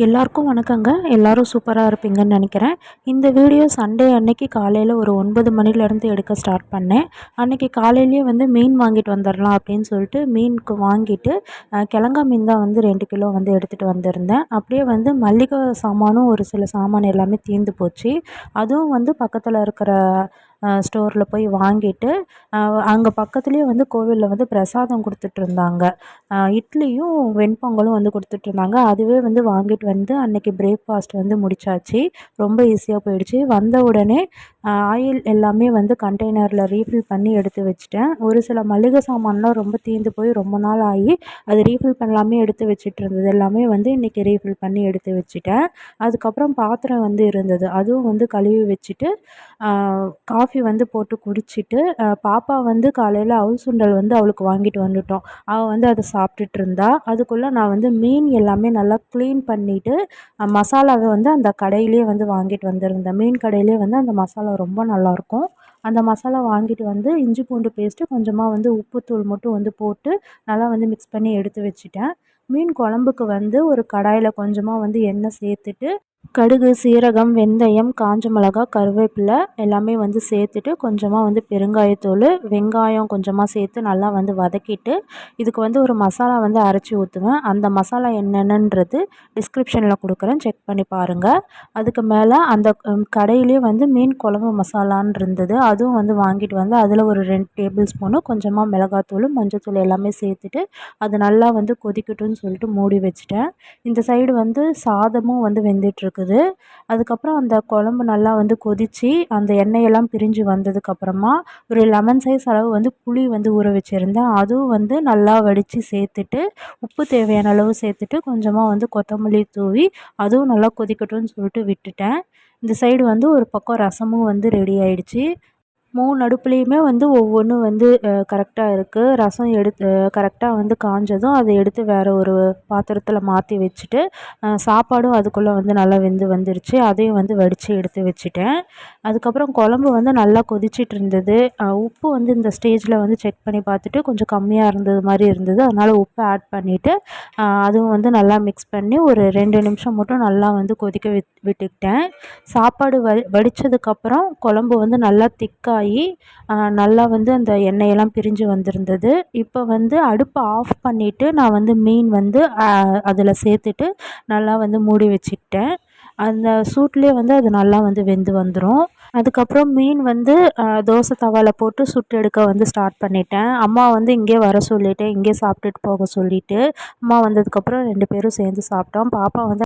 எல்லாருக்கும் வணக்கங்க. எல்லாரும் சூப்பராக இருப்பீங்கன்னு நினைக்கிறேன். இந்த வீடியோ சண்டே அன்னைக்கு காலையில் ஒரு 9 மணிலேருந்து எடுக்க ஸ்டார்ட் பண்ணேன். அன்றைக்கி காலையிலேயே வந்து மீன் வாங்கிட்டு வந்துடலாம் அப்படின்னு சொல்லிட்டு மீனுக்கு வாங்கிட்டு கிழங்கா மீன் தான் வந்து 2 கிலோ வந்து எடுத்துகிட்டு வந்திருந்தேன். அப்படியே வந்து மல்லிகை சாமானும் ஒரு சில சாமான் எல்லாமே தீர்ந்து போச்சு. அதுவும் வந்து பக்கத்தில் இருக்கிற ஸ்டோரில் போய் வாங்கிட்டு அங்கே பக்கத்துலேயே வந்து கோவிலில் வந்து பிரசாதம் கொடுத்துட்ருந்தாங்க. இட்லியும் வெண்பொங்கலும் வந்து கொடுத்துட்ருந்தாங்க. அதுவே வந்து வாங்கிட்டு வந்து அன்றைக்கி பிரேக்ஃபாஸ்ட் வந்து முடிச்சாச்சு. ரொம்ப ஈஸியாக போயிடுச்சு. வந்த உடனே ஆயில் எல்லாமே வந்து கண்டெய்னரில் ரீஃபில் பண்ணி எடுத்து வச்சுட்டேன். ஒரு சில மளிகை சாமான்லாம் ரொம்ப தீர்ந்து போய் ரொம்ப நாள் ஆகி அது ரீஃபில் பண்ணலாமே எடுத்து வச்சுட்டு இருந்தது எல்லாமே வந்து இன்றைக்கி ரீஃபில் பண்ணி எடுத்து வச்சுட்டேன். அதுக்கப்புறம் பாத்திரம் வந்து இருந்தது, அதுவும் வந்து கழுவி வச்சுட்டு காஃபி வந்து போட்டு குடிச்சிட்டு பாப்பா வந்து காலையில் அவுள் சுண்டல் வந்து அவளுக்கு வாங்கிட்டு வந்துட்டோம். அவள் வந்து அதை சாப்பிட்டுட்டு இருந்தா. அதுக்குள்ளே நான் வந்து மீன் எல்லாமே நல்லா க்ளீன் பண்ணிவிட்டு மசாலாவை வந்து அந்த கடையிலே வந்து வாங்கிட்டு வந்திருந்தேன். மீன் கடையிலே வந்து அந்த மசாலா ரொம்ப நல்லாயிருக்கும். அந்த மசாலா வாங்கிட்டு வந்து இஞ்சி பூண்டு பேஸ்ட்டு கொஞ்சமாக வந்து உப்புத்தூள் மட்டும் வந்து போட்டு நல்லா வந்து மிக்ஸ் பண்ணி எடுத்து வச்சுட்டேன். மீன் குழம்புக்கு வந்து ஒரு கடாயில் கொஞ்சமாக வந்து எண்ணெய் சேர்த்துட்டு கடுகு, சீரகம், வெந்தயம், காஞ்ச மிளகா, கருவேப்பிலை எல்லாமே வந்து சேர்த்துட்டு கொஞ்சமாக வந்து பெருங்காயத்தூள், வெங்காயம் கொஞ்சமாக சேர்த்து நல்லா வந்து வதக்கிட்டு இதுக்கு வந்து ஒரு மசாலா வந்து அரைச்சி ஊற்றுவேன். அந்த மசாலா என்னென்னன்றது டிஸ்கிரிப்ஷனில் கொடுக்குறேன், செக் பண்ணி பாருங்கள். அதுக்கு மேலே அந்த கடையிலே வந்து மீன் குழம்பு மசாலான்னு இருந்தது, அதுவும் வந்து வாங்கிட்டு வந்து அதில் ஒரு 2 டேபிள் ஸ்பூனு கொஞ்சமாக மிளகாத்தூள், மஞ்சத்தூள் எல்லாமே சேர்த்துட்டு அது நல்லா வந்து கொதிக்கட்டும்னு சொல்லிட்டு மூடி வச்சுட்டேன். இந்த சைடு வந்து சாதமும் வந்து வெந்துட்டுருக்குது. அதுக்கப்புறம் அந்த குழம்பு நல்லா வந்து கொதித்து அந்த எண்ணெயெல்லாம் பிரிஞ்சு வந்ததுக்கப்புறமா ஒரு லெமன் சைஸ் அளவு வந்து புளி வந்து ஊற வச்சுருந்தேன். அதுவும் வந்து நல்லா வடித்து சேர்த்துட்டு உப்பு தேவையான அளவு சேர்த்துட்டு கொஞ்சமாக வந்து கொத்தமல்லி தூவி அதுவும் நல்லா கொதிக்கட்டும்னு சொல்லிட்டு விட்டுட்டேன். இந்த சைடு வந்து ஒரு பக்கம் ரசமும் வந்து ரெடி ஆயிடுச்சு. 3 அடுப்புலேயுமே வந்து ஒவ்வொன்றும் வந்து கரெக்டாக இருக்குது. ரசம் எடுத்து கரெக்டாக வந்து காஞ்சதும் அதை எடுத்து வேறு ஒரு பாத்திரத்தில் மாற்றி வச்சுட்டு சாப்பாடும் அதுக்குள்ளே வந்து நல்லா வெந்து வந்துருச்சு. அதையும் வந்து வடித்து எடுத்து வச்சுட்டேன். அதுக்கப்புறம் குழம்பு வந்து நல்லா கொதிச்சிட்டு இருந்தது. உப்பு வந்து இந்த ஸ்டேஜில் வந்து செக் பண்ணி பார்த்துட்டு கொஞ்சம் கம்மியாக இருந்தது மாதிரி இருந்தது. அதனால் உப்பு ஆட் பண்ணிவிட்டு அதுவும் வந்து நல்லா மிக்ஸ் பண்ணி ஒரு 2 நிமிஷம் மட்டும் நல்லா வந்து கொதிக்க விட்டுக்கிட்டேன். சாப்பாடு வடித்ததுக்கப்புறம் குழம்பு வந்து நல்லா திக்காகி நல்லா வந்து அந்த எண்ணெயெல்லாம் பிரிஞ்சு வந்திருந்தது. இப்போ வந்து அடுப்பை ஆஃப் பண்ணிவிட்டு நான் வந்து மீன் வந்து அதில் சேர்த்துட்டு நல்லா வந்து மூடி வச்சுக்கிட்டேன். அந்த சூட்லேயே வந்து அது நல்லா வந்து வெந்து வந்துடும். அதுக்கப்புறம் மீன் வந்து தோசை தவாவில் போட்டு சுட்டு எடுக்க வந்து ஸ்டார்ட் பண்ணிட்டேன். அம்மா வந்து இங்கே வர சொல்லிவிட்டு இங்கே சாப்பிட்டுட்டு போக சொல்லிவிட்டு அம்மா வந்ததுக்கப்புறம் 2 பேரும் சேர்ந்து சாப்பிட்டோம். பாப்பா வந்து